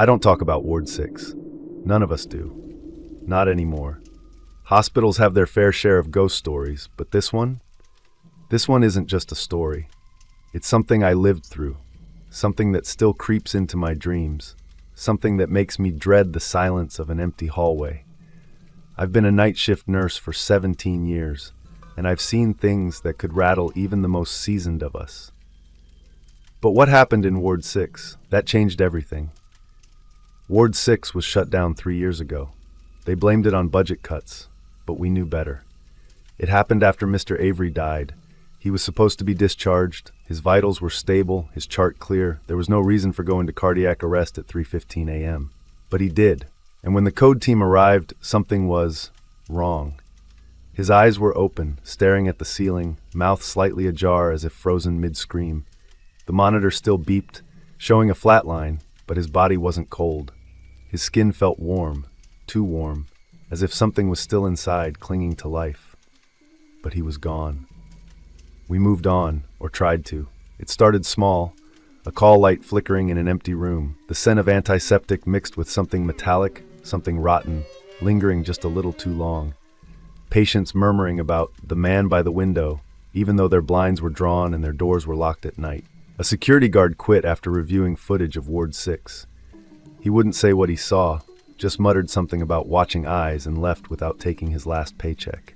I don't talk about Ward 6. None of us do. Not anymore. Hospitals have their fair share of ghost stories, but this one isn't just a story. It's something I lived through, something that still creeps into my dreams, something that makes me dread the silence of an empty hallway. I've been a night shift nurse for 17 years, and I've seen things that could rattle even the most seasoned of us. But what happened in Ward 6? That changed everything. Ward 6 was shut down 3 years ago. They blamed it on budget cuts, but we knew better. It happened after Mr. Avery died. He was supposed to be discharged. His vitals were stable, his chart clear. There was no reason for going to cardiac arrest at 3:15 a.m. But he did. And when the code team arrived, something was wrong. His eyes were open, staring at the ceiling, mouth slightly ajar as if frozen mid-scream. The monitor still beeped, showing a flat line, but his body wasn't cold. His skin felt warm, too warm, as if something was still inside, clinging to life. But he was gone. We moved on, or tried to. It started small, a call light flickering in an empty room, the scent of antiseptic mixed with something metallic, something rotten, lingering just a little too long. Patients murmuring about the man by the window, even though their blinds were drawn and their doors were locked at night. A security guard quit after reviewing footage of Ward 6. He wouldn't say what he saw, just muttered something about watching eyes and left without taking his last paycheck.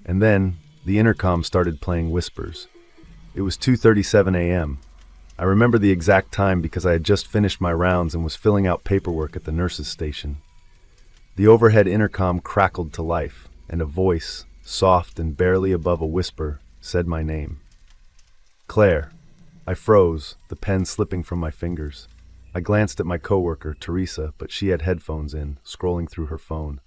And then, the intercom started playing whispers. It was 2:37 a.m. I remember the exact time because I had just finished my rounds and was filling out paperwork at the nurses' station. The overhead intercom crackled to life, and a voice, soft and barely above a whisper, said my name. Claire. I froze, the pen slipping from my fingers. I glanced at my coworker, Teresa, but she had headphones in, scrolling through her phone.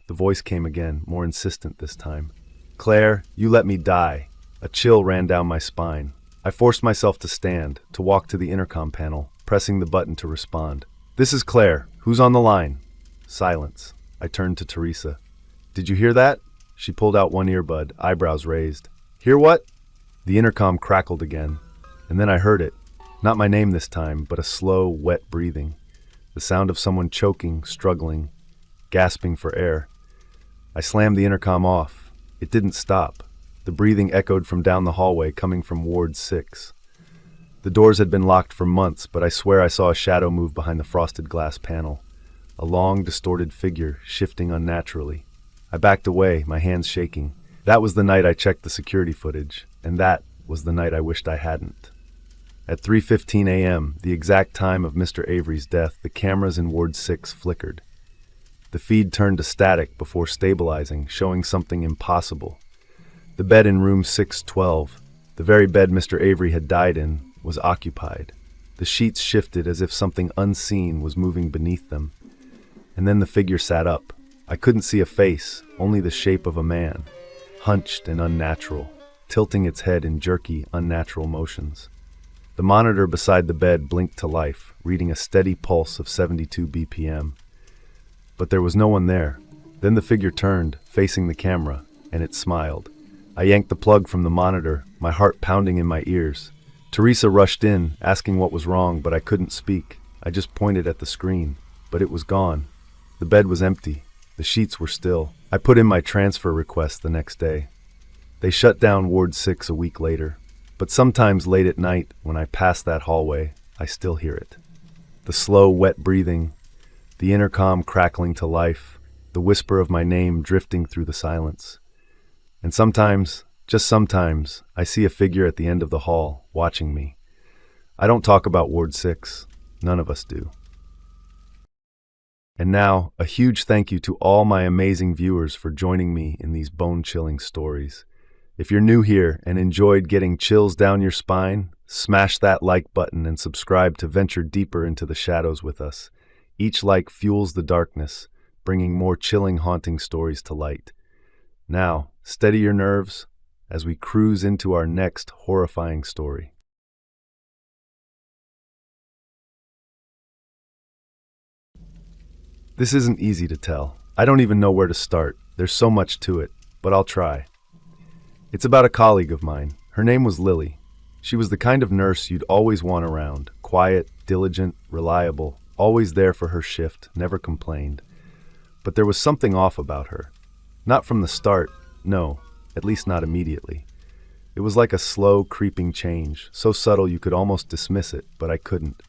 The voice came again, more insistent this time. Claire, you let me die. A chill ran down my spine. I forced myself to stand, to walk to the intercom panel, pressing the button to respond. This is Claire. Who's on the line? Silence. I turned to Teresa. Did you hear that? She pulled out one earbud, eyebrows raised. Hear what? The intercom crackled again, and then I heard it. Not my name this time, but a slow, wet breathing. The sound of someone choking, struggling, gasping for air. I slammed the intercom off. It didn't stop. The breathing echoed from down the hallway, coming from Ward 6. The doors had been locked for months, but I swear I saw a shadow move behind the frosted glass panel. A long, distorted figure, shifting unnaturally. I backed away, my hands shaking. That was the night I checked the security footage, and that was the night I wished I hadn't. At 3:15 a.m., the exact time of Mr. Avery's death, the cameras in Ward 6 flickered. The feed turned to static before stabilizing, showing something impossible. The bed in room 612, the very bed Mr. Avery had died in, was occupied. The sheets shifted as if something unseen was moving beneath them. And then the figure sat up. I couldn't see a face, only the shape of a man, hunched and unnatural, tilting its head in jerky, unnatural motions. The monitor beside the bed blinked to life, reading a steady pulse of 72 BPM. But there was no one there. Then the figure turned, facing the camera, and it smiled. I yanked the plug from the monitor, my heart pounding in my ears. Teresa rushed in, asking what was wrong, but I couldn't speak. I just pointed at the screen, but it was gone. The bed was empty. The sheets were still. I put in my transfer request the next day. They shut down Ward 6 a week later. But sometimes late at night, when I pass that hallway, I still hear it. The slow, wet breathing, the intercom crackling to life, the whisper of my name drifting through the silence. And sometimes, just sometimes, I see a figure at the end of the hall, watching me. I don't talk about Ward 6. None of us do. And now, a huge thank you to all my amazing viewers for joining me in these bone-chilling stories. If you're new here and enjoyed getting chills down your spine, smash that like button and subscribe to venture deeper into the shadows with us. Each like fuels the darkness, bringing more chilling, haunting stories to light. Now, steady your nerves as we cruise into our next horrifying story. This isn't easy to tell. I don't even know where to start. There's so much to it, but I'll try. It's about a colleague of mine. Her name was Lily. She was the kind of nurse you'd always want around. Quiet, diligent, reliable, always there for her shift, never complained. But there was something off about her. Not from the start, no, at least not immediately. It was like a slow, creeping change, so subtle you could almost dismiss it, but I couldn't.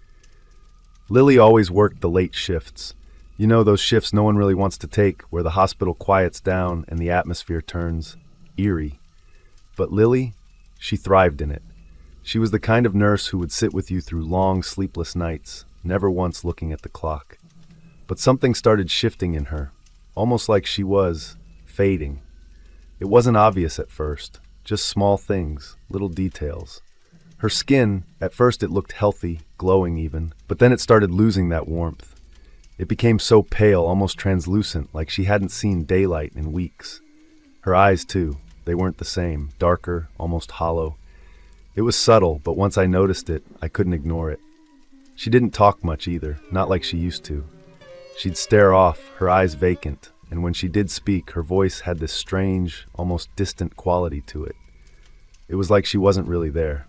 Lily always worked the late shifts. You know, those shifts no one really wants to take, where the hospital quiets down and the atmosphere turns eerie. But Lily, she thrived in it. She was the kind of nurse who would sit with you through long, sleepless nights, never once looking at the clock. But something started shifting in her, almost like she was fading. It wasn't obvious at first, just small things, little details. Her skin, at first it looked healthy, glowing even, but then it started losing that warmth. It became so pale, almost translucent, like she hadn't seen daylight in weeks. Her eyes, too, they weren't the same, darker, almost hollow. It was subtle, but once I noticed it, I couldn't ignore it. She didn't talk much either, not like she used to. She'd stare off, her eyes vacant, and when she did speak, her voice had this strange, almost distant quality to it. It was like she wasn't really there.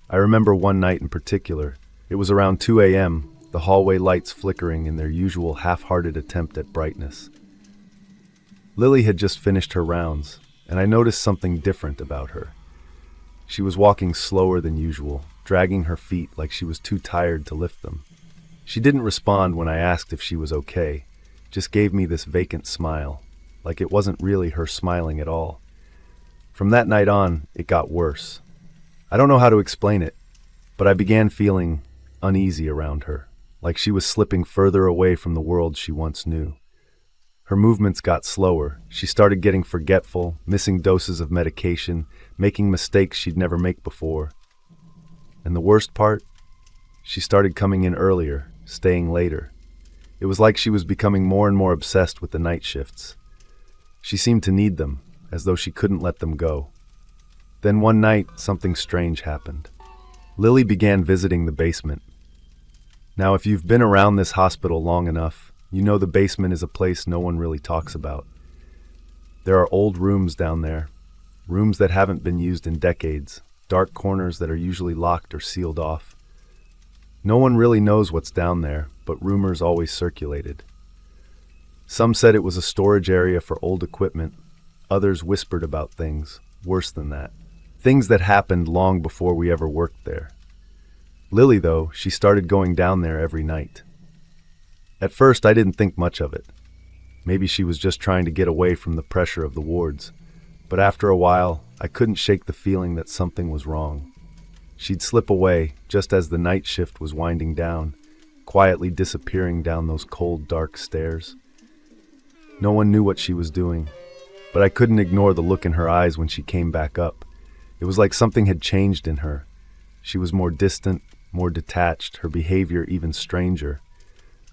I remember one night in particular. It was around 2 a.m., the hallway lights flickering in their usual half-hearted attempt at brightness. Lily had just finished her rounds, and I noticed something different about her. She was walking slower than usual, dragging her feet like she was too tired to lift them. She didn't respond when I asked if she was okay, just gave me this vacant smile, like it wasn't really her smiling at all. From that night on, it got worse. I don't know how to explain it, but I began feeling uneasy around her, like she was slipping further away from the world she once knew. Her movements got slower. She started getting forgetful, missing doses of medication, making mistakes she'd never make before. And the worst part? She started coming in earlier, staying later. It was like she was becoming more and more obsessed with the night shifts. She seemed to need them, as though she couldn't let them go. Then one night, something strange happened. Lily began visiting the basement. Now, if you've been around this hospital long enough, you know the basement is a place no one really talks about. There are old rooms down there, rooms that haven't been used in decades, dark corners that are usually locked or sealed off. No one really knows what's down there, but rumors always circulated. Some said it was a storage area for old equipment. Others whispered about things, worse than that. Things that happened long before we ever worked there. Lily, though, she started going down there every night. At first, I didn't think much of it. Maybe she was just trying to get away from the pressure of the wards. But after a while, I couldn't shake the feeling that something was wrong. She'd slip away just as the night shift was winding down, quietly disappearing down those cold, dark stairs. No one knew what she was doing, but I couldn't ignore the look in her eyes when she came back up. It was like something had changed in her. She was more distant, more detached, her behavior even stranger.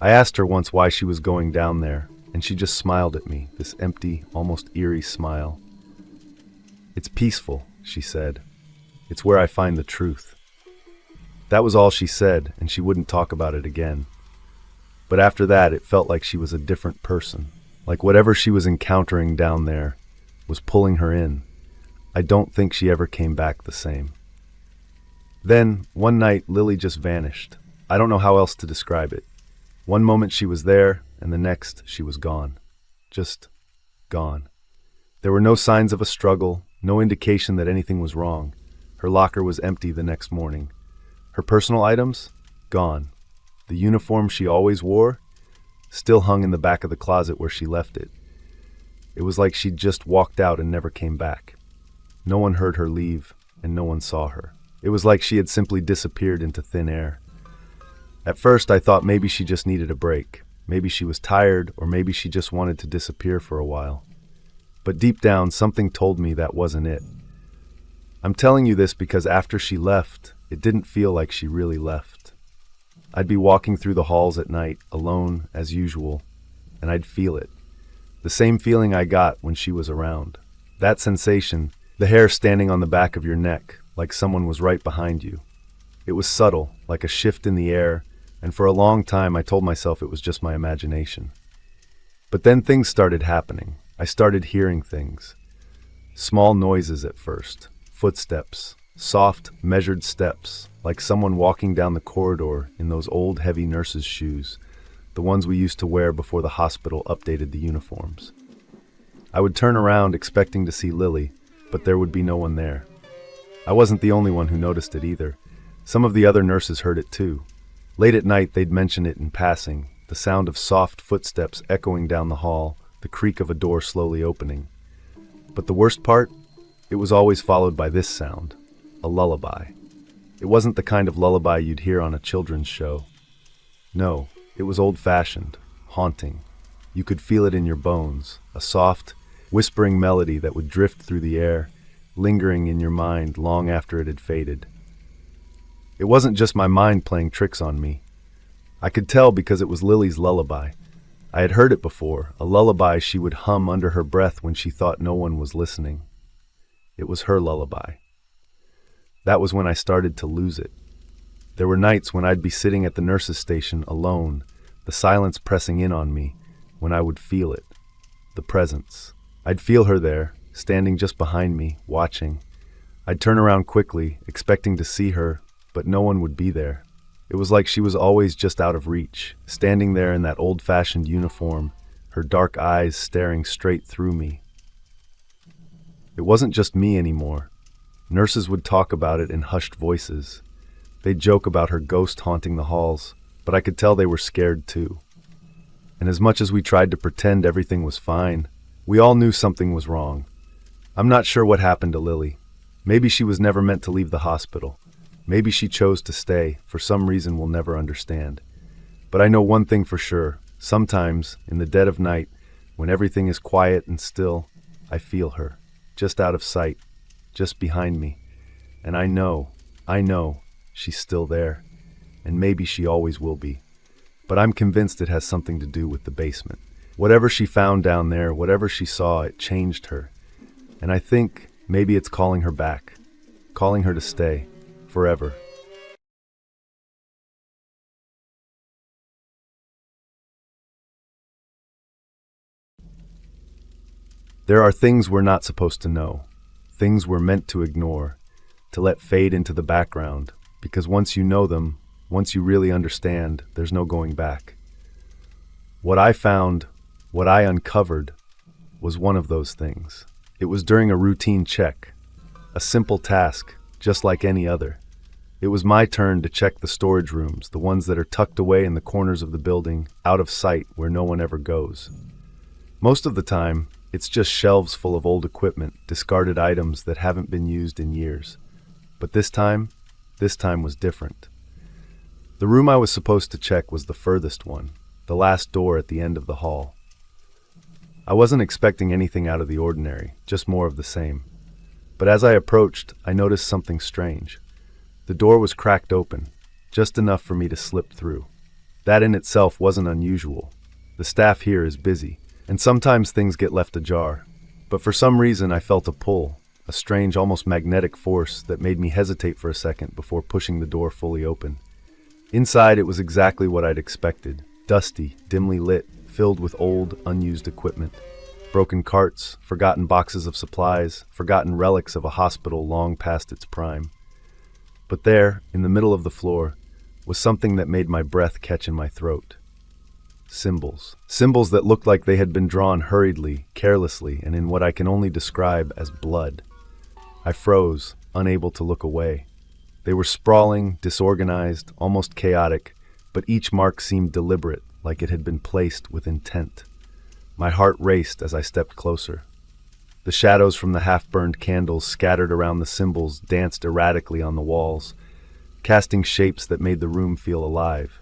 I asked her once why she was going down there, and she just smiled at me, this empty, almost eerie smile. "It's peaceful," she said. "It's where I find the truth." That was all she said, and she wouldn't talk about it again. But after that, it felt like she was a different person, like whatever she was encountering down there was pulling her in. I don't think she ever came back the same. Then, one night, Lily just vanished. I don't know how else to describe it. One moment she was there, and the next she was gone. Just gone. There were no signs of a struggle, no indication that anything was wrong. Her locker was empty the next morning. Her personal items? Gone. The uniform she always wore? Still hung in the back of the closet where she left it. It was like she'd just walked out and never came back. No one heard her leave, and no one saw her. It was like she had simply disappeared into thin air. At first, I thought maybe she just needed a break. Maybe she was tired, or maybe she just wanted to disappear for a while. But deep down, something told me that wasn't it. I'm telling you this because after she left, it didn't feel like she really left. I'd be walking through the halls at night, alone as usual, and I'd feel it. The same feeling I got when she was around. That sensation, the hair standing on the back of your neck, like someone was right behind you. It was subtle, like a shift in the air, and for a long time I told myself it was just my imagination. But then things started happening. I started hearing things. Small noises at first, footsteps, soft, measured steps, like someone walking down the corridor in those old heavy nurses' shoes, the ones we used to wear before the hospital updated the uniforms. I would turn around expecting to see Lily, but there would be no one there. I wasn't the only one who noticed it either. Some of the other nurses heard it too. Late at night, they'd mention it in passing, the sound of soft footsteps echoing down the hall, the creak of a door slowly opening. But the worst part? It was always followed by this sound, a lullaby. It wasn't the kind of lullaby you'd hear on a children's show. No, it was old-fashioned, haunting. You could feel it in your bones, a soft, whispering melody that would drift through the air, lingering in your mind long after it had faded. It wasn't just my mind playing tricks on me. I could tell because it was Lily's lullaby. I had heard it before, a lullaby she would hum under her breath when she thought no one was listening. It was her lullaby. That was when I started to lose it. There were nights when I'd be sitting at the nurse's station alone, the silence pressing in on me, when I would feel it, the presence. I'd feel her there, standing just behind me, watching. I'd turn around quickly, expecting to see her, but no one would be there. It was like she was always just out of reach, standing there in that old-fashioned uniform, her dark eyes staring straight through me. It wasn't just me anymore. Nurses would talk about it in hushed voices. They'd joke about her ghost haunting the halls, but I could tell they were scared too. And as much as we tried to pretend everything was fine, we all knew something was wrong. I'm not sure what happened to Lily. Maybe she was never meant to leave the hospital. Maybe she chose to stay, for some reason we'll never understand. But I know one thing for sure. Sometimes, in the dead of night, when everything is quiet and still, I feel her, just out of sight, just behind me. And I know, she's still there. And maybe she always will be. But I'm convinced it has something to do with the basement. Whatever she found down there, whatever she saw, it changed her. And I think maybe it's calling her back, calling her to stay, forever. There are things we're not supposed to know, things we're meant to ignore, to let fade into the background, because once you know them, once you really understand, there's no going back. What I found, what I uncovered, was one of those things. It was during a routine check, a simple task, just like any other. It was my turn to check the storage rooms, the ones that are tucked away in the corners of the building, out of sight where no one ever goes. Most of the time, it's just shelves full of old equipment, discarded items that haven't been used in years. But this time was different. The room I was supposed to check was the furthest one, the last door at the end of the hall. I wasn't expecting anything out of the ordinary, just more of the same. But as I approached, I noticed something strange. The door was cracked open, just enough for me to slip through. That in itself wasn't unusual. The staff here is busy, and sometimes things get left ajar. But for some reason I felt a pull, a strange, almost magnetic force that made me hesitate for a second before pushing the door fully open. Inside, it was exactly what I'd expected. Dusty, dimly lit, filled with old, unused equipment. Broken carts, forgotten boxes of supplies, forgotten relics of a hospital long past its prime. But there, in the middle of the floor, was something that made my breath catch in my throat. Symbols. Symbols that looked like they had been drawn hurriedly, carelessly, and in what I can only describe as blood. I froze, unable to look away. They were sprawling, disorganized, almost chaotic, but each mark seemed deliberate, like it had been placed with intent. My heart raced as I stepped closer. The shadows from the half-burned candles scattered around the symbols danced erratically on the walls, casting shapes that made the room feel alive.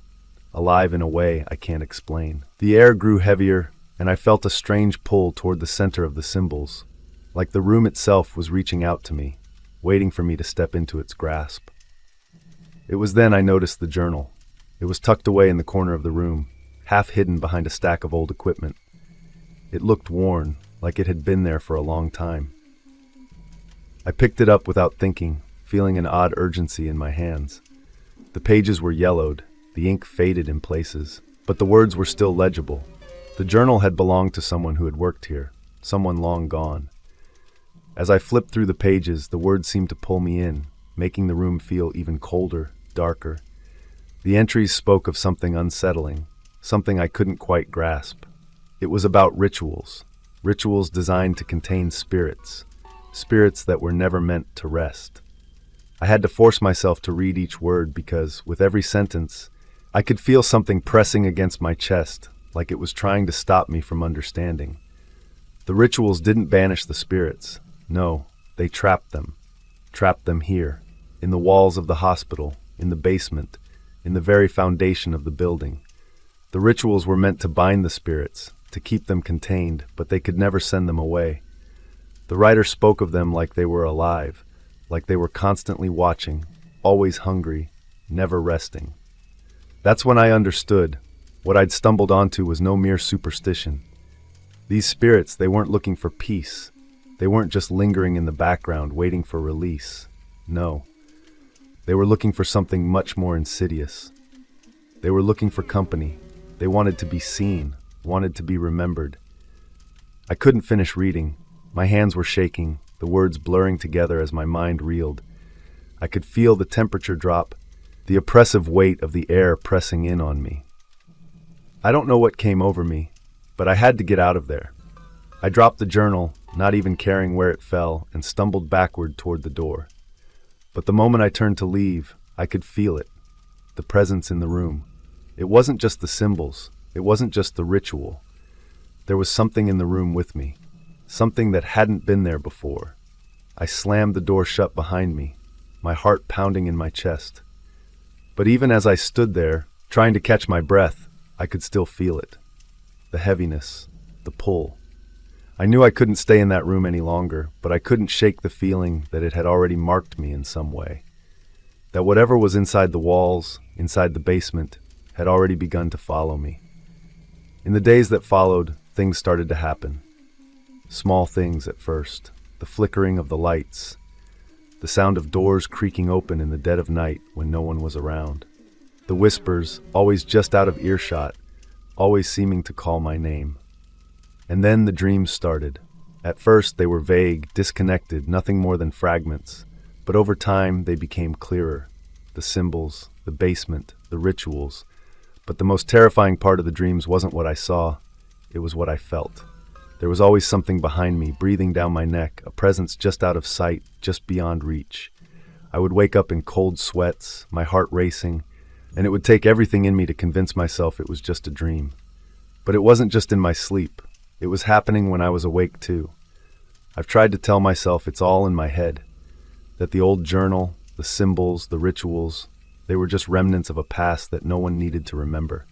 Alive in a way I can't explain. The air grew heavier, and I felt a strange pull toward the center of the symbols, like the room itself was reaching out to me, waiting for me to step into its grasp. It was then I noticed the journal. It was tucked away in the corner of the room, half hidden behind a stack of old equipment. It looked worn, like it had been there for a long time. I picked it up without thinking, feeling an odd urgency in my hands. The pages were yellowed, the ink faded in places, but the words were still legible. The journal had belonged to someone who had worked here, someone long gone. As I flipped through the pages, the words seemed to pull me in, making the room feel even colder, darker. The entries spoke of something unsettling, something I couldn't quite grasp. It was about rituals, rituals designed to contain spirits, spirits that were never meant to rest. I had to force myself to read each word because, with every sentence, I could feel something pressing against my chest, like it was trying to stop me from understanding. The rituals didn't banish the spirits. No, they trapped them. Trapped them here, in the walls of the hospital, in the basement, in the very foundation of the building. The rituals were meant to bind the spirits, to keep them contained, but they could never send them away. The writer spoke of them like they were alive, like they were constantly watching, always hungry, never resting. That's when I understood. What I'd stumbled onto was no mere superstition. These spirits, they weren't looking for peace. They weren't just lingering in the background, waiting for release. No. They were looking for something much more insidious. They were looking for company. They wanted to be seen, wanted to be remembered. I couldn't finish reading. My hands were shaking, the words blurring together as my mind reeled. I could feel the temperature drop, the oppressive weight of the air pressing in on me. I don't know what came over me, but I had to get out of there. I dropped the journal, not even caring where it fell, and stumbled backward toward the door. But the moment I turned to leave, I could feel it, the presence in the room. It wasn't just the symbols, it wasn't just the ritual. There was something in the room with me, something that hadn't been there before. I slammed the door shut behind me, my heart pounding in my chest. But even as I stood there, trying to catch my breath, I could still feel it. The heaviness, the pull. I knew I couldn't stay in that room any longer, but I couldn't shake the feeling that it had already marked me in some way. That whatever was inside the walls, inside the basement, had already begun to follow me. In the days that followed, things started to happen. Small things at first, the flickering of the lights, the sound of doors creaking open in the dead of night when no one was around. The whispers, always just out of earshot, always seeming to call my name. And then the dreams started. At first they were vague, disconnected, nothing more than fragments. But over time they became clearer. The symbols, the basement, the rituals. But the most terrifying part of the dreams wasn't what I saw, it was what I felt. There was always something behind me, breathing down my neck, a presence just out of sight, just beyond reach. I would wake up in cold sweats, my heart racing, and it would take everything in me to convince myself it was just a dream. But it wasn't just in my sleep. It was happening when I was awake too. I've tried to tell myself it's all in my head, that the old journal, the symbols, the rituals, they were just remnants of a past that no one needed to remember.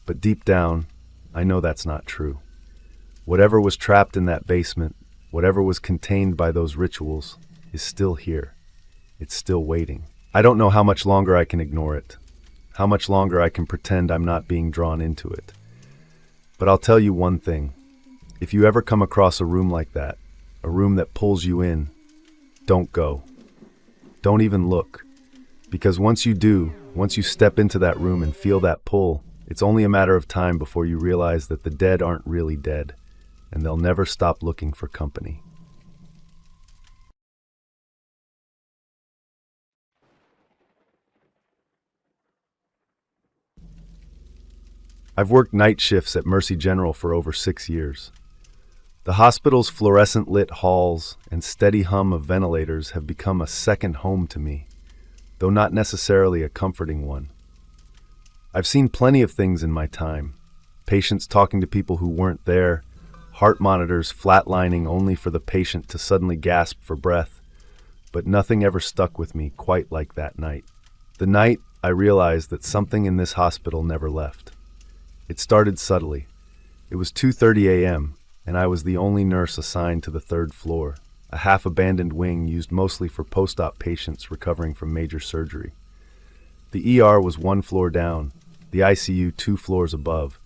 But deep down, I know that's not true. Whatever was trapped in that basement, whatever was contained by those rituals, is still here. It's still waiting. I don't know how much longer I can ignore it, how much longer I can pretend I'm not being drawn into it. But I'll tell you one thing. If you ever come across a room like that, a room that pulls you in, don't go. Don't even look. Because once you do, once you step into that room and feel that pull, it's only a matter of time before you realize that the dead aren't really dead, and they'll never stop looking for company. I've worked night shifts at Mercy General for over 6 years. The hospital's fluorescent lit halls and steady hum of ventilators have become a second home to me, though not necessarily a comforting one. I've seen plenty of things in my time. Patients talking to people who weren't there, heart monitors flatlining only for the patient to suddenly gasp for breath, but nothing ever stuck with me quite like that night. The night I realized that something in this hospital never left. It started subtly. It was 2:30 a.m., and I was the only nurse assigned to the third floor, a half-abandoned wing used mostly for post-op patients recovering from major surgery. The ER was 1 floor down, the ICU 2 floors above,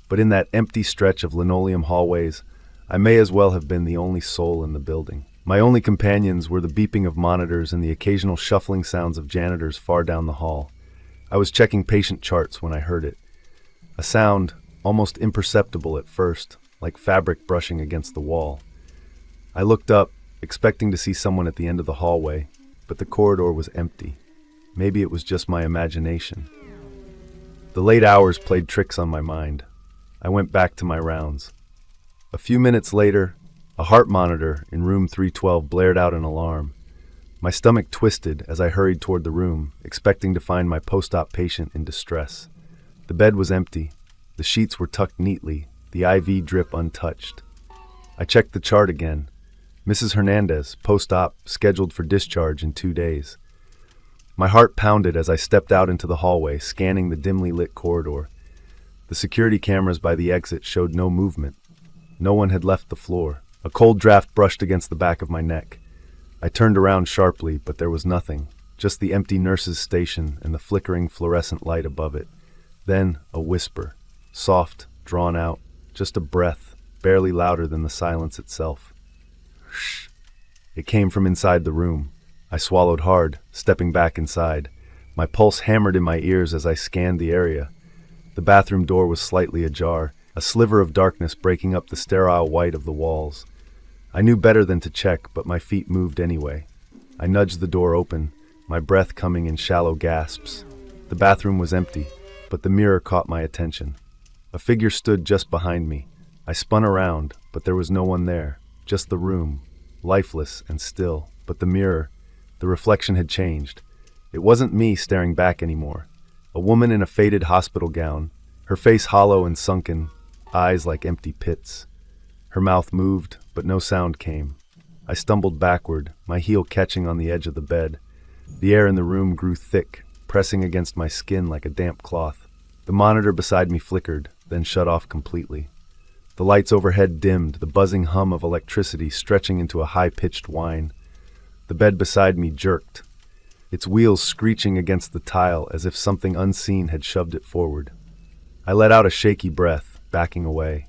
but in that empty stretch of linoleum hallways, I may as well have been the only soul in the building. My only companions were the beeping of monitors and the occasional shuffling sounds of janitors far down the hall. I was checking patient charts when I heard it. A sound, almost imperceptible at first, like fabric brushing against the wall. I looked up, expecting to see someone at the end of the hallway, but the corridor was empty. Maybe it was just my imagination. The late hours played tricks on my mind. I went back to my rounds. A few minutes later, a heart monitor in room 312 blared out an alarm. My stomach twisted as I hurried toward the room, expecting to find my post-op patient in distress. The bed was empty. The sheets were tucked neatly, the IV drip untouched. I checked the chart again. Mrs. Hernandez, post-op, scheduled for discharge in 2 days. My heart pounded as I stepped out into the hallway, scanning the dimly lit corridor. The security cameras by the exit showed no movement. No one had left the floor. A cold draft brushed against the back of my neck. I turned around sharply, but there was nothing, just the empty nurse's station and the flickering fluorescent light above it. Then a whisper, soft, drawn out, just a breath, barely louder than the silence itself. Shh. It came from inside the room. I swallowed hard, stepping back inside. My pulse hammered in my ears as I scanned the area. The bathroom door was slightly ajar, a sliver of darkness breaking up the sterile white of the walls. I knew better than to check, but my feet moved anyway. I nudged the door open, my breath coming in shallow gasps. The bathroom was empty, but the mirror caught my attention. A figure stood just behind me. I spun around, but there was no one there, just the room, lifeless and still. But the mirror, the reflection had changed. It wasn't me staring back anymore. A woman in a faded hospital gown, her face hollow and sunken, eyes like empty pits. Her mouth moved, but no sound came. I stumbled backward, my heel catching on the edge of the bed. The air in the room grew thick, pressing against my skin like a damp cloth. The monitor beside me flickered, then shut off completely. The lights overhead dimmed, the buzzing hum of electricity stretching into a high-pitched whine. The bed beside me jerked, its wheels screeching against the tile as if something unseen had shoved it forward. I let out a shaky breath, backing away.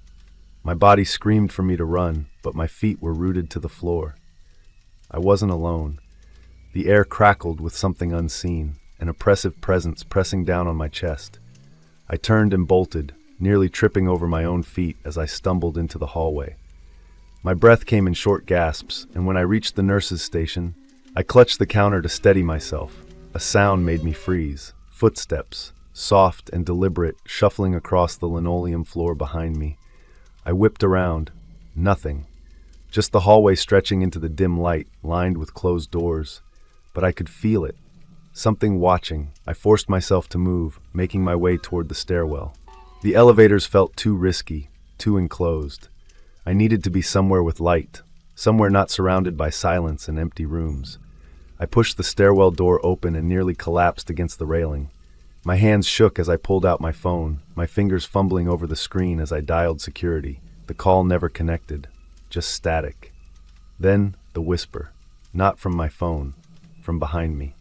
My body screamed for me to run, but my feet were rooted to the floor. I wasn't alone. The air crackled with something unseen, an oppressive presence pressing down on my chest. I turned and bolted, nearly tripping over my own feet as I stumbled into the hallway. My breath came in short gasps, and when I reached the nurse's station, I clutched the counter to steady myself. A sound made me freeze. Footsteps, soft and deliberate, shuffling across the linoleum floor behind me. I whipped around. Nothing. Just the hallway stretching into the dim light, lined with closed doors. But I could feel it. Something watching. I forced myself to move, making my way toward the stairwell. The elevators felt too risky, too enclosed. I needed to be somewhere with light, somewhere not surrounded by silence and empty rooms. I pushed the stairwell door open and nearly collapsed against the railing. My hands shook as I pulled out my phone, my fingers fumbling over the screen as I dialed security. The call never connected, just static. Then the whisper, not from my phone, from behind me.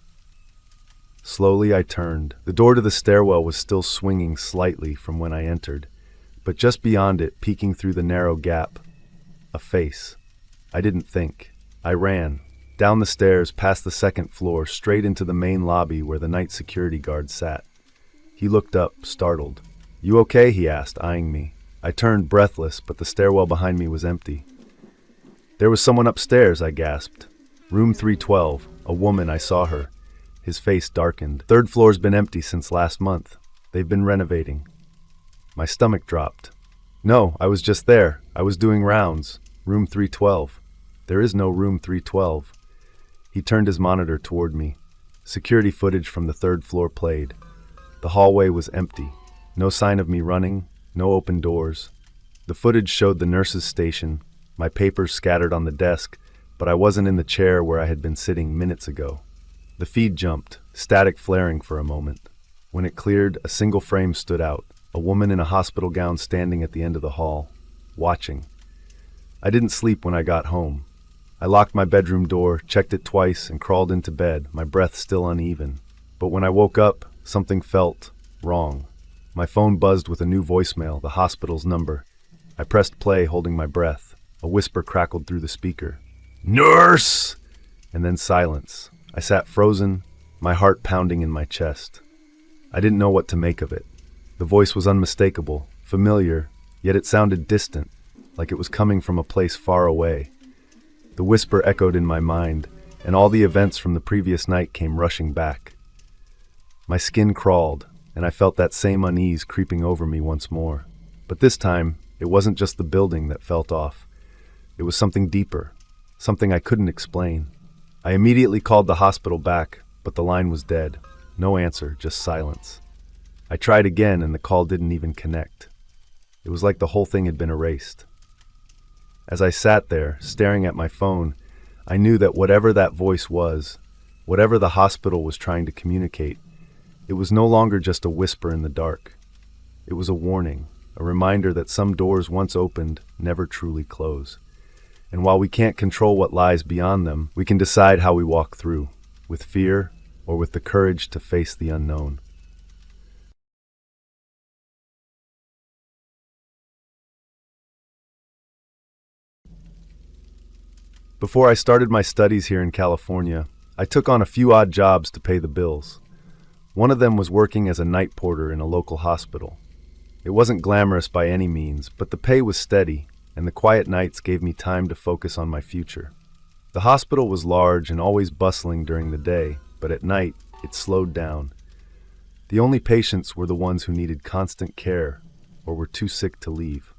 Slowly I turned. The door to the stairwell was still swinging slightly from when I entered, but just beyond it, peeking through the narrow gap, a face. I didn't think. I ran. Down the stairs, past the second floor, straight into the main lobby where the night security guard sat. He looked up, startled. "You okay?" he asked, eyeing me. I turned, breathless, but the stairwell behind me was empty. "There was someone upstairs," I gasped. "Room 312. A woman, I saw her." His face darkened. "Third floor's been empty since last month. They've been renovating." My stomach dropped. "No, I was just there. I was doing rounds. Room 312. There is no room 312. He turned his monitor toward me. Security footage from the third floor played. The hallway was empty. No sign of me running, no open doors. The footage showed the nurse's station, my papers scattered on the desk, but I wasn't in the chair where I had been sitting minutes ago. The feed jumped, static flaring for a moment. When it cleared, a single frame stood out, a woman in a hospital gown standing at the end of the hall, watching. I didn't sleep when I got home. I locked my bedroom door, checked it twice, and crawled into bed, my breath still uneven. But when I woke up, something felt wrong. My phone buzzed with a new voicemail, the hospital's number. I pressed play, holding my breath. A whisper crackled through the speaker. "Nurse!" And then silence. I sat frozen, my heart pounding in my chest. I didn't know what to make of it. The voice was unmistakable, familiar, yet it sounded distant, like it was coming from a place far away. The whisper echoed in my mind, and all the events from the previous night came rushing back. My skin crawled, and I felt that same unease creeping over me once more. But this time, it wasn't just the building that felt off. It was something deeper, something I couldn't explain. I immediately called the hospital back, but the line was dead. No answer, just silence. I tried again, and the call didn't even connect. It was like the whole thing had been erased. As I sat there, staring at my phone, I knew that whatever that voice was, whatever the hospital was trying to communicate, it was no longer just a whisper in the dark. It was a warning, a reminder that some doors once opened never truly close. And while we can't control what lies beyond them, we can decide how we walk through, with fear or with the courage to face the unknown. Before I started my studies here in California, I took on a few odd jobs to pay the bills. One of them was working as a night porter in a local hospital. It wasn't glamorous by any means, but the pay was steady, and the quiet nights gave me time to focus on my future. The hospital was large and always bustling during the day, but at night, it slowed down. The only patients were the ones who needed constant care or were too sick to leave.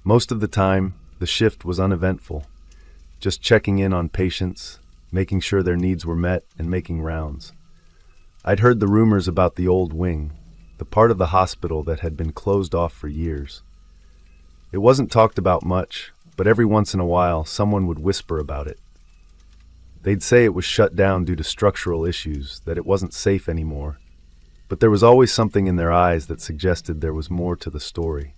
Most of the time, the shift was uneventful, just checking in on patients, making sure their needs were met, and making rounds. I'd heard the rumors about the old wing, the part of the hospital that had been closed off for years. It wasn't talked about much, but every once in a while someone would whisper about it. They'd say it was shut down due to structural issues, that it wasn't safe anymore. But there was always something in their eyes that suggested there was more to the story.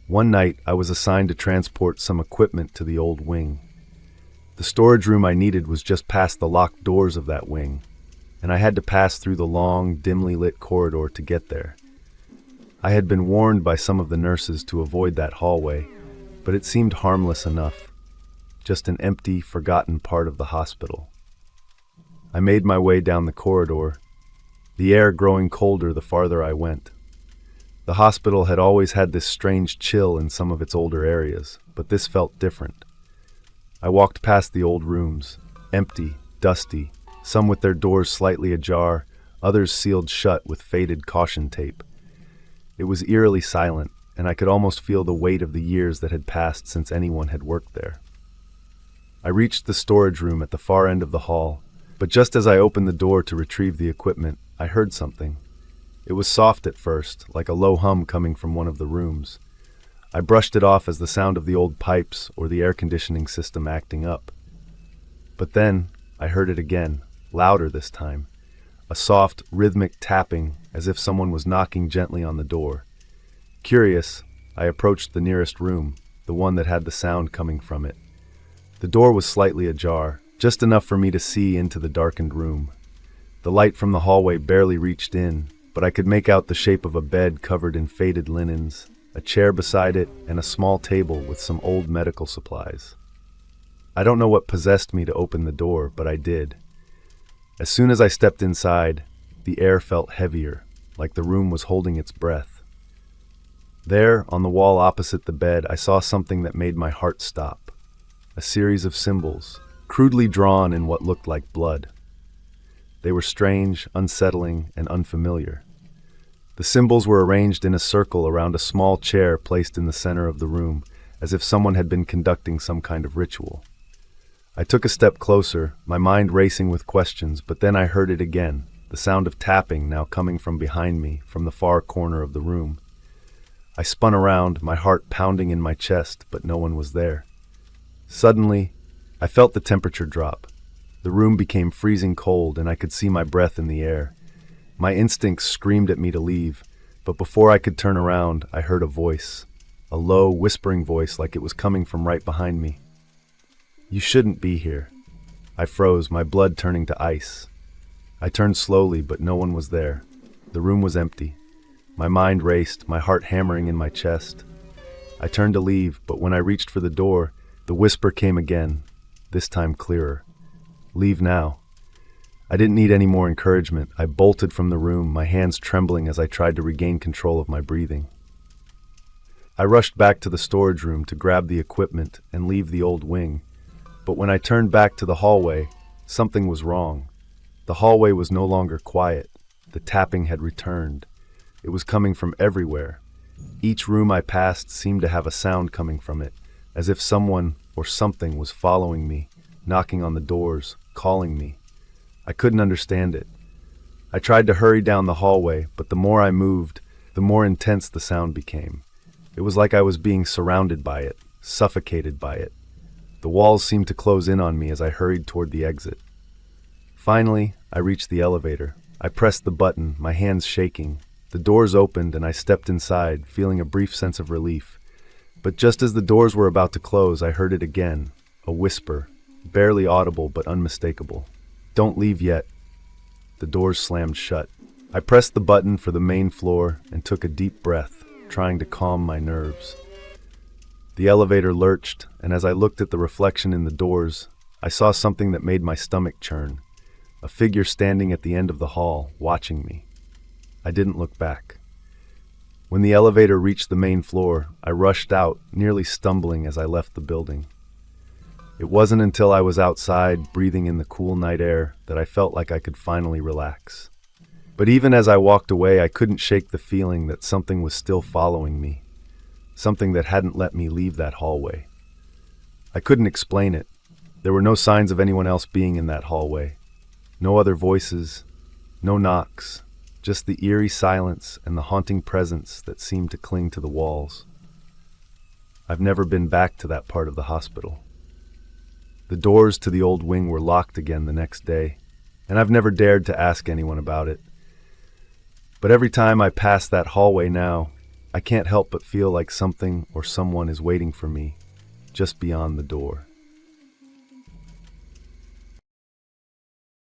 One night, I was assigned to transport some equipment to the old wing. The storage room I needed was just past the locked doors of that wing, and I had to pass through the long, dimly lit corridor to get there. I had been warned by some of the nurses to avoid that hallway, but it seemed harmless enough, just an empty, forgotten part of the hospital. I made my way down the corridor, the air growing colder the farther I went. The hospital had always had this strange chill in some of its older areas, but this felt different. I walked past the old rooms, empty, dusty, some with their doors slightly ajar, others sealed shut with faded caution tape. It was eerily silent, and I could almost feel the weight of the years that had passed since anyone had worked there. I reached the storage room at the far end of the hall, but just as I opened the door to retrieve the equipment, I heard something. It was soft at first, like a low hum coming from one of the rooms. I brushed it off as the sound of the old pipes or the air conditioning system acting up. But then, I heard it again, louder this time. A soft, rhythmic tapping, as if someone was knocking gently on the door. Curious, I approached the nearest room, the one that had the sound coming from it. The door was slightly ajar, just enough for me to see into the darkened room. The light from the hallway barely reached in, but I could make out the shape of a bed covered in faded linens, a chair beside it, and a small table with some old medical supplies. I don't know what possessed me to open the door, but I did. As soon as I stepped inside, the air felt heavier, like the room was holding its breath. There, on the wall opposite the bed, I saw something that made my heart stop. A series of symbols, crudely drawn in what looked like blood. They were strange, unsettling, and unfamiliar. The symbols were arranged in a circle around a small chair placed in the center of the room, as if someone had been conducting some kind of ritual. I took a step closer, my mind racing with questions, but then I heard it again, the sound of tapping now coming from behind me, from the far corner of the room. I spun around, my heart pounding in my chest, but no one was there. Suddenly, I felt the temperature drop. The room became freezing cold, and I could see my breath in the air. My instincts screamed at me to leave, but before I could turn around, I heard a voice, a low, whispering voice like it was coming from right behind me. "You shouldn't be here." I froze, my blood turning to ice. I turned slowly, but no one was there. The room was empty. My mind raced, my heart hammering in my chest. I turned to leave, but when I reached for the door, the whisper came again, this time clearer. "Leave now." I didn't need any more encouragement. I bolted from the room, my hands trembling as I tried to regain control of my breathing. I rushed back to the storage room to grab the equipment and leave the old wing. But when I turned back to the hallway, something was wrong. The hallway was no longer quiet. The tapping had returned. It was coming from everywhere. Each room I passed seemed to have a sound coming from it, as if someone or something was following me, knocking on the doors, calling me. I couldn't understand it. I tried to hurry down the hallway, but the more I moved, the more intense the sound became. It was like I was being surrounded by it, suffocated by it. The walls seemed to close in on me as I hurried toward the exit. Finally, I reached the elevator. I pressed the button, my hands shaking. The doors opened and I stepped inside, feeling a brief sense of relief. But just as the doors were about to close, I heard it again, a whisper, barely audible but unmistakable. "Don't leave yet." The doors slammed shut. I pressed the button for the main floor and took a deep breath, trying to calm my nerves. The elevator lurched, and as I looked at the reflection in the doors, I saw something that made my stomach churn. A figure standing at the end of the hall, watching me. I didn't look back. When the elevator reached the main floor, I rushed out, nearly stumbling as I left the building. It wasn't until I was outside, breathing in the cool night air, that I felt like I could finally relax. But even as I walked away, I couldn't shake the feeling that something was still following me. Something that hadn't let me leave that hallway. I couldn't explain it. There were no signs of anyone else being in that hallway. No other voices, no knocks, just the eerie silence and the haunting presence that seemed to cling to the walls. I've never been back to that part of the hospital. The doors to the old wing were locked again the next day, and I've never dared to ask anyone about it. But every time I pass that hallway now, I can't help but feel like something or someone is waiting for me just beyond the door.